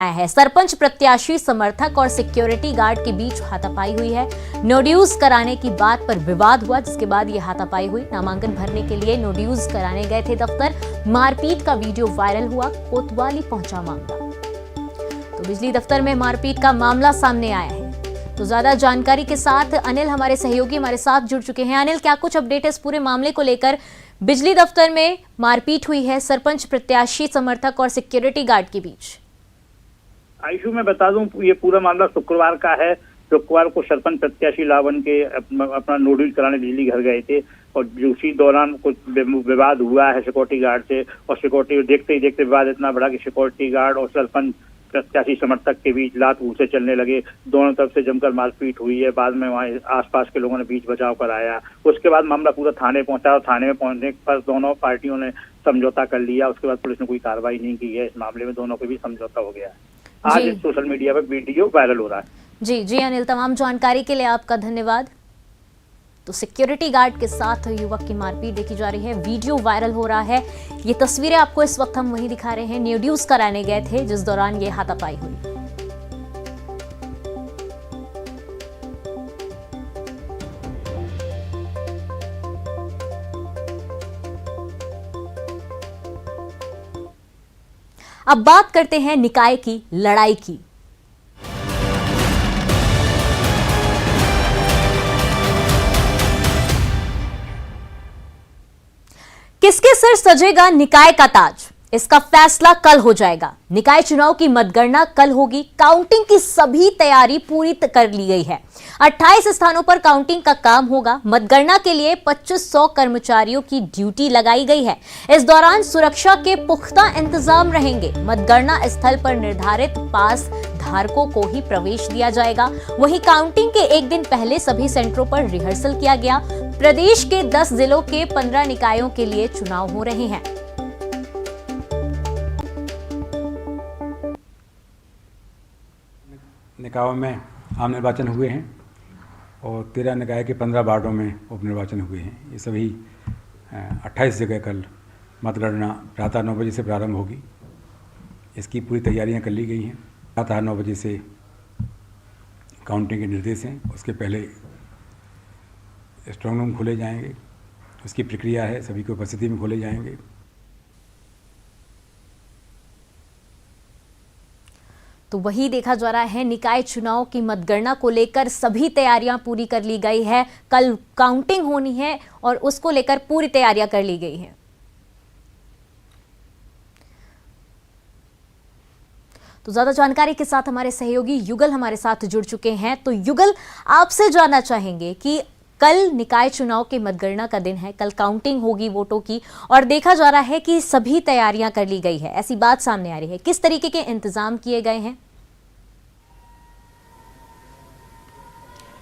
है। सरपंच प्रत्याशी समर्थक और सिक्योरिटी गार्ड के बीच हाथापाई हुई है। नो ड्यूज कराने की बात पर विवाद हुआ, जिसके बाद यह हाथापाई हुई। नामांकन भरने के लिए नो ड्यूज कराने गए थे दफ्तर, मारपीट का वीडियो वायरल हुआ, कोतवाली पहुंचा मामला। तो बिजली दफ्तर में मारपीट का मामला सामने आया है। तो ज्यादा जानकारी के साथ अनिल हमारे सहयोगी हमारे साथ जुड़ चुके हैं। अनिल, क्या कुछ अपडेट है इस पूरे मामले को लेकर? बिजली दफ्तर में मारपीट हुई है सरपंच प्रत्याशी समर्थक और सिक्योरिटी गार्ड के बीच। आयुषु, मैं बता दूं, ये पूरा मामला शुक्रवार का है। शुक्रवार को सरपंच प्रत्याशी लावन के अपना नोटिस कराने बिजली घर गए थे और उसी दौरान कुछ विवाद हुआ है सिक्योरिटी गार्ड से। और सिक्योरिटी देखते ही देखते विवाद इतना बड़ा कि सिक्योरिटी गार्ड और सरपंच प्रत्याशी समर्थक के बीच लात घूंसे चलने लगे। दोनों तरफ से जमकर मारपीट हुई है। बाद में वहाँ आसपास के लोगों ने बीच बचाव कराया। उसके बाद मामला पूरा थाने पहुंचा और थाने में पहुंचने पर दोनों पार्टियों ने समझौता कर लिया। उसके बाद पुलिस ने कोई कार्रवाई नहीं की है। इस मामले में दोनों के भी समझौता हो गया है। आज इस सोशल मीडिया पर वीडियो वायरल हो रहा है। जी अनिल, तमाम जानकारी के लिए आपका धन्यवाद। तो सिक्योरिटी गार्ड के साथ युवक की मारपीट देखी जा रही है, वीडियो वायरल हो रहा है। ये तस्वीरें आपको इस वक्त हम वहीं दिखा रहे हैं। नो ड्यूज कराने गए थे जिस दौरान ये हाथापाई हुई। अब बात करते हैं निकाय की लड़ाई की। किसके सिर सजेगा निकाय का ताज, इसका फैसला कल हो जाएगा। निकाय चुनाव की मतगणना कल होगी। काउंटिंग की सभी तैयारी पूरी कर ली गई है। 28 स्थानों पर काउंटिंग का काम होगा। मतगणना के लिए 2500 कर्मचारियों की ड्यूटी लगाई गई है। इस दौरान सुरक्षा के पुख्ता इंतजाम रहेंगे। मतगणना स्थल पर निर्धारित पास धारकों को ही प्रवेश दिया जाएगा। वहीं काउंटिंग के एक दिन पहले सभी सेंटरों पर रिहर्सल किया गया। प्रदेश के 10 जिलों के 15 निकायों के लिए चुनाव हो रहे हैं। निकायों में आम निर्वाचन हुए हैं और 13 निकाय के 15 वार्डों में उपनिर्वाचन हुए हैं। ये सभी 28 जगह कल मतगणना प्रातः 9 बजे से प्रारंभ होगी। इसकी पूरी तैयारियां कर ली गई हैं। प्रातः 9 बजे से काउंटिंग के निर्देश हैं। उसके पहले स्ट्रांग रूम खोले जाएंगे। उसकी प्रक्रिया है, सभी की उपस्थिति में खोले जाएंगे। तो वही देखा जा रहा है, निकाय चुनाव की मतगणना को लेकर सभी तैयारियां पूरी कर ली गई है। कल काउंटिंग होनी है और उसको लेकर पूरी तैयारियां कर ली गई हैं। तो ज्यादा जानकारी के साथ हमारे सहयोगी युगल हमारे साथ जुड़ चुके हैं। तो युगल, आपसे जानना चाहेंगे कि कल निकाय चुनाव के मतगणना का दिन है, कल काउंटिंग होगी वोटों की और देखा जा रहा है कि सभी तैयारियां कर ली गई है, ऐसी बात सामने आ रही है। किस तरीके के इंतजाम किए गए हैं?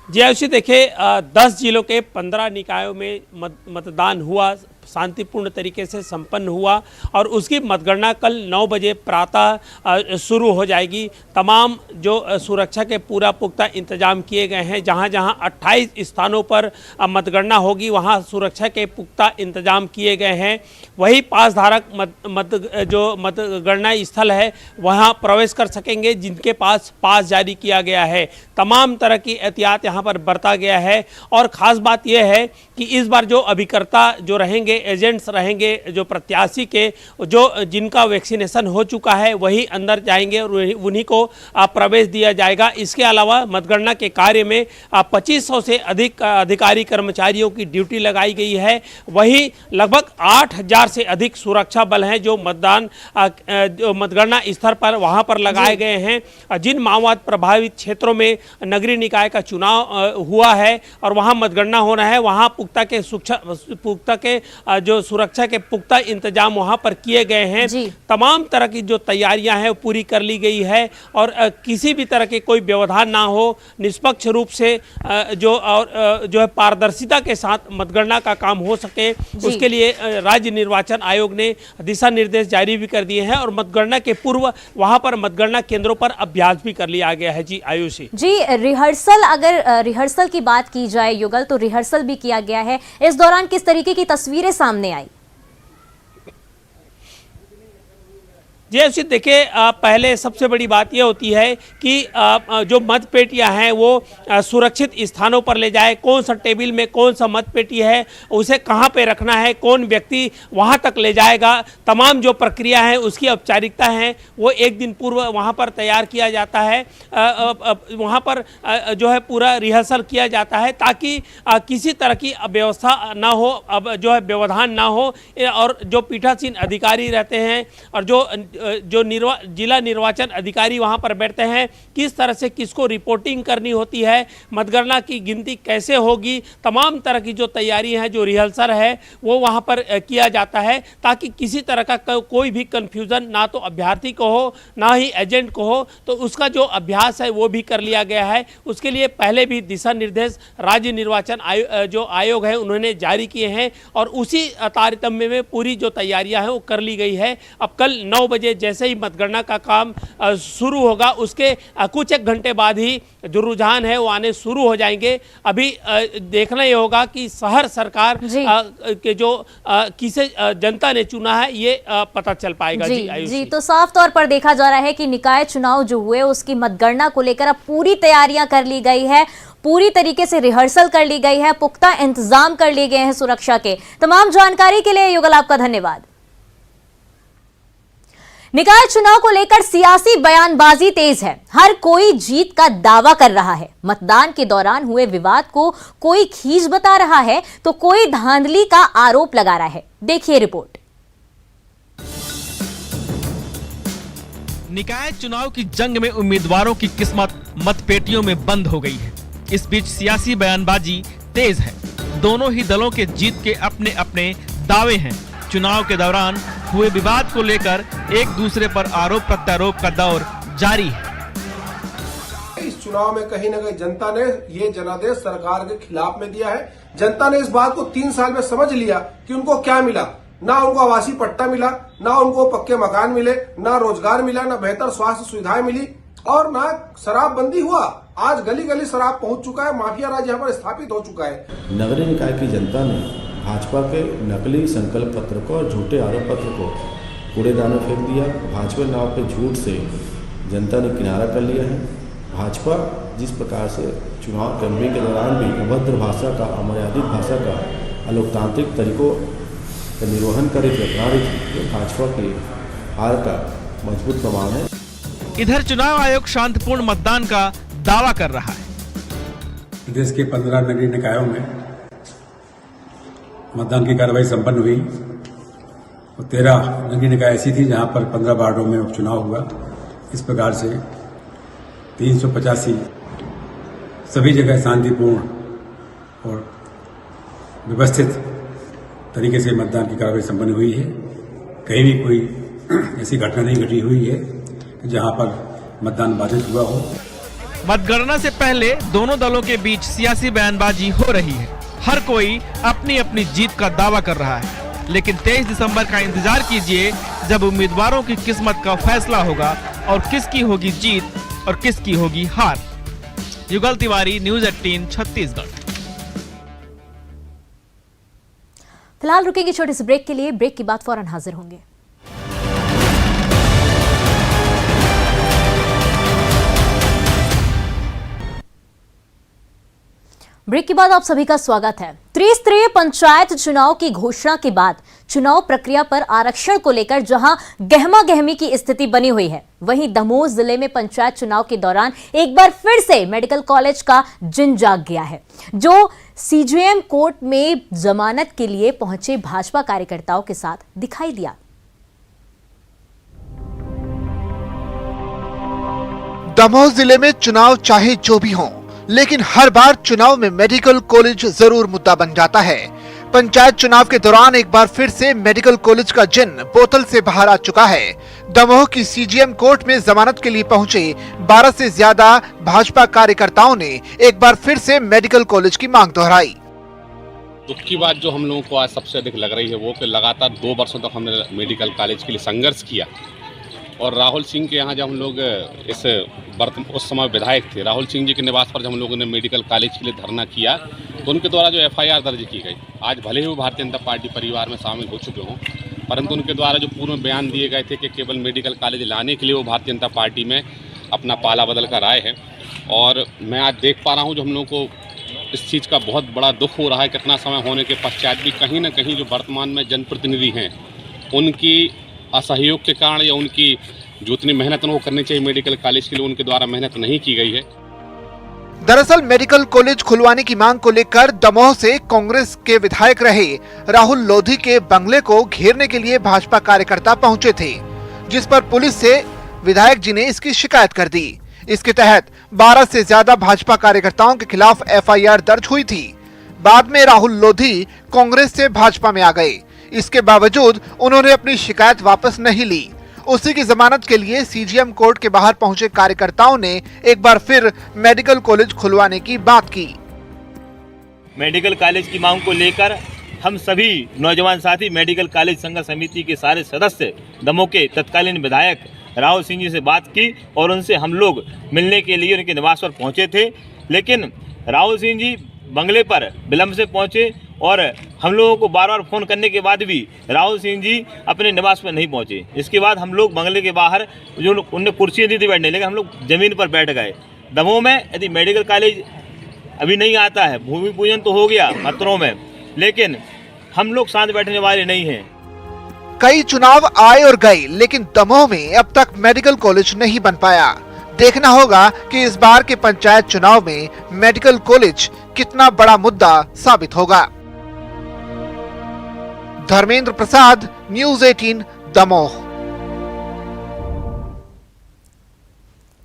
जी आयुषी, देखिए 10 जिलों के 15 निकायों में मतदान हुआ, शांतिपूर्ण तरीके से संपन्न हुआ और उसकी मतगणना कल 9 बजे प्रातः शुरू हो जाएगी। तमाम जो सुरक्षा के पूरा पुख्ता इंतजाम किए गए हैं। जहां जहां 28 स्थानों पर मतगणना होगी वहां सुरक्षा के पुख्ता इंतजाम किए गए हैं। वही पास धारक जो मतगणना स्थल है वहां प्रवेश कर सकेंगे जिनके पास पास जारी किया गया है। तमाम तरह की एहतियात यहाँ पर बरता गया है और ख़ास बात यह है कि इस बार जो अभिकर्ता जो रहेंगे, एजेंट्स रहेंगे, जो प्रत्याशी के जो जिनका वैक्सीनेशन हो चुका है वही अंदर जाएंगे और उन्हीं को प्रवेश दिया जाएगा। इसके अलावा मतगणना के कार्य में 2500 से अधिक अधिकारी कर्मचारियों की ड्यूटी लगाई गई है। वही लगभग 8000 से अधिक सुरक्षा बल हैं जो मतगणना स्थल पर वहां पर लगाए गए हैं। जिन माओवाद प्रभावित क्षेत्रों में नगरीय निकाय का चुनाव हुआ है और वहां मतगणना होना है, वहां पुख्ता के जो सुरक्षा के पुख्ता इंतजाम वहां पर किए गए हैं। तमाम तरह की जो तैयारियां हैं पूरी कर ली गई है और किसी भी तरह के कोई व्यवधान ना हो, निष्पक्ष रूप से जो है पारदर्शिता के साथ मतगणना का काम हो सके, उसके लिए राज्य निर्वाचन आयोग ने दिशा निर्देश जारी भी कर दिए हैं और मतगणना के पूर्व वहां पर मतगणना केंद्रों पर अभ्यास भी कर लिया गया है। जी आयुषी जी, अगर रिहर्सल की बात की जाए युगल, तो रिहर्सल भी किया गया है। इस दौरान किस तरीके की तस्वीरें सामने आई? जी देखिए, पहले सबसे बड़ी बात यह होती है कि जो मतपेटियां हैं वो सुरक्षित स्थानों पर ले जाए। कौन सा टेबल में कौन सा मतपेटी है, उसे कहां पे रखना है, कौन व्यक्ति वहां तक ले जाएगा, तमाम जो प्रक्रिया है उसकी औपचारिकता है वो एक दिन पूर्व वहां पर तैयार किया जाता है। वहां पर जो है पूरा रिहर्सल किया जाता है ताकि किसी तरह की अव्यवस्था ना हो, अब जो है व्यवधान ना हो। और जो पीठासीन अधिकारी रहते हैं और जो जिला निर्वाचन अधिकारी वहां पर बैठते हैं, किस तरह से किसको रिपोर्टिंग करनी होती है, मतगणना की गिनती कैसे होगी, तमाम तरह की जो तैयारी है, जो रिहर्सल है वो वहां पर किया जाता है ताकि किसी तरह का कोई भी कन्फ्यूज़न ना तो अभ्यर्थी को हो ना ही एजेंट को हो। तो उसका जो अभ्यास है वो भी कर लिया गया है। उसके लिए पहले भी दिशा निर्देश राज्य निर्वाचन आयोग है उन्होंने जारी किए हैं और उसी तारतम्य में पूरी जो तैयारियां हैं वो कर ली गई है। अब कल 9 बजे जैसे ही मतगणना का काम शुरू होगा उसके कुछ एक घंटे बाद ही जो रुझान है वो आने शुरू हो जाएंगे। अभी देखना ये होगा कि शहर सरकार के जो किसे जनता ने चुना है ये पता चल पाएगा। जी, तो साफ तौर पर देखा जा रहा है कि निकाय चुनाव जो हुए उसकी मतगणना को लेकर अब पूरी तैयारियां कर ली गई है, पूरी तरीके से रिहर्सल कर ली गई है, पुख्ता इंतजाम कर लिए गए हैं सुरक्षा के। तमाम जानकारी के लिए युगल आपका धन्यवाद। निकाय चुनाव को लेकर सियासी बयानबाजी तेज है। हर कोई जीत का दावा कर रहा है। मतदान के दौरान हुए विवाद को कोई खींच बता रहा है तो कोई धांधली का आरोप लगा रहा है। देखिए रिपोर्ट। निकाय चुनाव की जंग में उम्मीदवारों की किस्मत मतपेटियों में बंद हो गई है। इस बीच सियासी बयानबाजी तेज है। दोनों ही दलों के जीत के अपने अपने दावे हैं। चुनाव के दौरान हुए विवाद को लेकर एक दूसरे पर आरोप प्रत्यारोप का दौर जारी है। इस चुनाव में कहीं न कहीं जनता ने ये जनादेश सरकार के खिलाफ में दिया है। जनता ने इस बात को 3 साल में समझ लिया कि उनको क्या मिला। ना उनको आवासीय पट्टा मिला, ना उनको पक्के मकान मिले, ना रोजगार मिला, ना बेहतर स्वास्थ्य सुविधाएं मिली और ना शराबबंदी हुआ। आज गली गली शराब पहुंच चुका है, माफिया राज यहाँ पर स्थापित हो चुका है। नगरीय निकाय की जनता ने भाजपा के नकली संकल्प पत्र को और झूठे आरोप पत्र को कूड़ेदान में फेंक दिया। भाजपा नाव पे झूठ से जनता ने किनारा कर लिया है। भाजपा जिस प्रकार से चुनाव कैंपेन के दौरान भी अभद्र भाषा का, अमर्यादित भाषा का, अलोकतांत्रिक तरीकों का निर्वहन कर रही थी, भाजपा की हार का मजबूत प्रमाण है। इधर चुनाव आयोग शांतिपूर्ण मतदान का दावा कर रहा है। प्रदेश के 15 नगरीय निकायों में मतदान की कार्रवाई संपन्न हुई और 13 नगरीय निकाय ऐसी थी जहां पर 15 वार्डों में उपचुनाव हुआ। इस प्रकार से 385 सभी जगह शांतिपूर्ण और व्यवस्थित तरीके से मतदान की कार्रवाई संपन्न हुई है। कहीं भी कोई ऐसी घटना नहीं घटी हुई है जहां पर मतदान बाधित हुआ हो। मतगणना से पहले दोनों दलों के बीच सियासी बयानबाजी हो रही है। हर कोई अपनी अपनी जीत का दावा कर रहा है, लेकिन 23 दिसंबर का इंतजार कीजिए जब उम्मीदवारों की किस्मत का फैसला होगा और किसकी होगी जीत और किसकी होगी हार। युगल तिवारी, न्यूज़ 18 छत्तीसगढ़। फिलहाल रुकेंगे छोटे से ब्रेक के लिए। ब्रेक के बाद फौरन हाजिर होंगे। ब्रेक के बाद आप सभी का स्वागत है। त्रिस्तरीय पंचायत चुनाव की घोषणा के बाद चुनाव प्रक्रिया पर आरक्षण को लेकर जहां गहमा गहमी की स्थिति बनी हुई है, वहीं दमोह जिले में पंचायत चुनाव के दौरान एक बार फिर से मेडिकल कॉलेज का जिन जाग गया है, जो सीजेएम कोर्ट में जमानत के लिए पहुंचे भाजपा कार्यकर्ताओं के साथ दिखाई दिया। दमोह जिले में चुनाव चाहे जो भी हो, लेकिन हर बार चुनाव में मेडिकल कॉलेज जरूर मुद्दा बन जाता है। पंचायत चुनाव के दौरान एक बार फिर से मेडिकल कॉलेज का जिन बोतल से बाहर आ चुका है। दमोह की सीजेएम कोर्ट में जमानत के लिए पहुंचे 12 से ज्यादा भाजपा कार्यकर्ताओं ने एक बार फिर से मेडिकल कॉलेज की मांग दोहराई। दुख की बात जो हम लोगों को आज सबसे अधिक लग रही है वो कि लगातार 2 वर्षों तक हमने मेडिकल कॉलेज के लिए संघर्ष किया और राहुल सिंह के यहाँ जब हम लोग उस समय विधायक थे, राहुल सिंह जी के निवास पर जब हम लोगों ने मेडिकल कॉलेज के लिए धरना किया तो उनके द्वारा जो एफआईआर दर्ज की गई, आज भले ही वो भारतीय जनता पार्टी परिवार में शामिल हो चुके हों परंतु उनके द्वारा जो पूर्व में बयान दिए गए थे कि केवल मेडिकल कॉलेज लाने के लिए वो भारतीय जनता पार्टी में अपना पाला बदल कर आए हैं। और मैं आज देख पा रहा हूँ जो हम लोगों को इस चीज़ का बहुत बड़ा दुख हो रहा है, कितना समय होने के पश्चात भी कहीं ना कहीं जो वर्तमान में जनप्रतिनिधि हैं उनकी असहयोग के कारण या उनकी जो इतनी मेहनत उनको करनी चाहिए मेडिकल कॉलेज के लिए, उनके द्वारा मेहनत नहीं की गई है। दरअसल मेडिकल कॉलेज खुलवाने की मांग को लेकर दमोह से कांग्रेस के विधायक रहे राहुल लोधी के बंगले को घेरने के लिए भाजपा कार्यकर्ता पहुंचे थे, जिस पर पुलिस से विधायक जी ने इसकी शिकायत कर दी। इसके तहत 12 से ज्यादा भाजपा कार्यकर्ताओं के खिलाफ एफआईआर दर्ज हुई थी। बाद में राहुल लोधी कांग्रेस से भाजपा में आ गए। इसके बावजूद उन्होंने अपनी शिकायत वापस नहीं ली। उसी की जमानत के लिए सीजीएम कोर्ट के बाहर पहुंचे कार्यकर्ताओं ने एक बार फिर मेडिकल कॉलेज खुलवाने की बात की। मेडिकल कॉलेज की मांग को लेकर हम सभी नौजवान साथी मेडिकल कॉलेज संघर्ष समिति के सारे सदस्य दमोह के तत्कालीन विधायक राहुल सिंह जी से बात की और उनसे हम लोग मिलने के लिए उनके निवास पर पहुंचे थे, लेकिन राहुल सिंह जी बंगले पर विलंब से पहुंचे और हम लोगों को बार बार फ़ोन करने के बाद भी राहुल सिंह जी अपने निवास पर नहीं पहुंचे। इसके बाद हम लोग बंगले के बाहर जो उनने कुर्सी दी थी बैठने, लेकिन हम लोग ज़मीन पर बैठ गए। दमोह में यदि मेडिकल कॉलेज अभी नहीं आता है, भूमि पूजन तो हो गया पत्रों में, लेकिन हम लोग साथ बैठने वाले नहीं हैं। कई चुनाव आए और गए, लेकिन दमोह में अब तक मेडिकल कॉलेज नहीं बन पाया। देखना होगा कि इस बार के पंचायत चुनाव में मेडिकल कॉलेज कितना बड़ा मुद्दा साबित होगा। धर्मेंद्र प्रसाद, न्यूज़ 18 दमोह।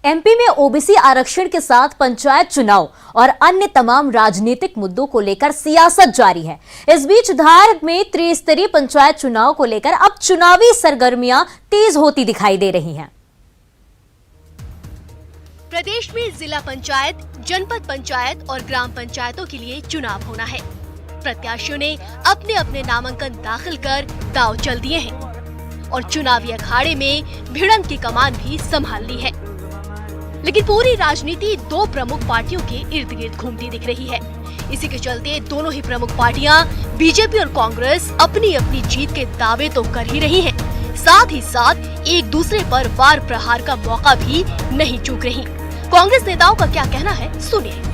एमपी में ओबीसी आरक्षण के साथ पंचायत चुनाव और अन्य तमाम राजनीतिक मुद्दों को लेकर सियासत जारी है। इस बीच धार में त्रिस्तरीय पंचायत चुनाव को लेकर अब चुनावी सरगर्मियां तेज होती दिखाई दे रही हैं। प्रदेश में जिला पंचायत, जनपद पंचायत और ग्राम पंचायतों के लिए चुनाव होना है। प्रत्याशियों ने अपने अपने नामांकन दाखिल कर दांव चल दिए हैं और चुनावी अखाड़े में भिड़ंत की कमान भी संभाल ली है। लेकिन पूरी राजनीति दो प्रमुख पार्टियों के इर्द गिर्द घूमती दिख रही है। इसी के चलते दोनों ही प्रमुख पार्टियां बीजेपी और कांग्रेस अपनी अपनी जीत के दावे तो कर ही रही हैं, साथ ही साथ एक दूसरे पर वार प्रहार का मौका भी नहीं चूक रही। कांग्रेस नेताओं का क्या कहना है, सुनिए।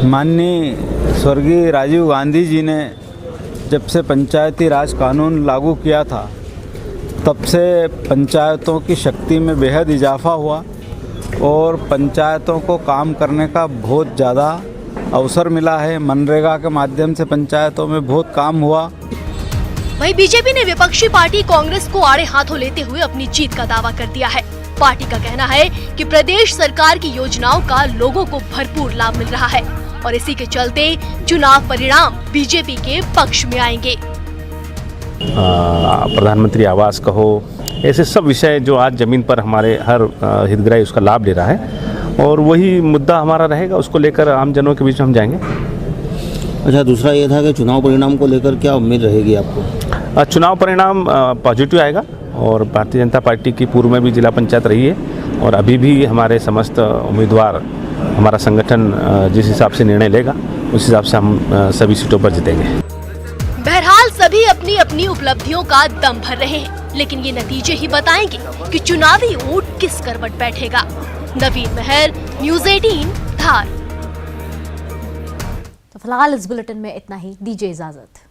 माननीय स्वर्गीय राजीव गांधी जी ने जब से पंचायती राज कानून लागू किया था, तब से पंचायतों की शक्ति में बेहद इजाफा हुआ और पंचायतों को काम करने का बहुत ज़्यादा अवसर मिला है। मनरेगा के माध्यम से पंचायतों में बहुत काम हुआ। वहीं बीजेपी ने विपक्षी पार्टी कांग्रेस को आड़े हाथों लेते हुए अपनी जीत का दावा कर दिया है। पार्टी का कहना है कि प्रदेश सरकार की योजनाओं का लोगों को भरपूर लाभ मिल रहा है और इसी के चलते चुनाव परिणाम बीजेपी के पक्ष में आएंगे। प्रधानमंत्री आवास कहो, ऐसे सब विषय जो आज जमीन पर हमारे हर हितग्राही उसका लाभ ले रहा है और वही मुद्दा हमारा रहेगा, उसको लेकर आम जनों के बीच में हम जाएंगे। अच्छा, दूसरा ये था कि चुनाव परिणाम को लेकर क्या उम्मीद रहेगी आपको? चुनाव परिणाम पॉजिटिव आएगा और भारतीय जनता पार्टी की पूर्व में भी जिला पंचायत रही है और अभी भी हमारे समस्त उम्मीदवार, हमारा संगठन जिस हिसाब से निर्णय लेगा उस हिसाब से हम सभी सीटों पर जीतेंगे। बहरहाल सभी अपनी अपनी उपलब्धियों का दम भर रहे हैं, लेकिन ये नतीजे ही बताएंगे कि चुनावी ऊंट किस करवट बैठेगा। नवीन महर, न्यूज़ 18 धार। तो फिलहाल इस बुलेटिन में इतना ही, दीजिए इजाजत।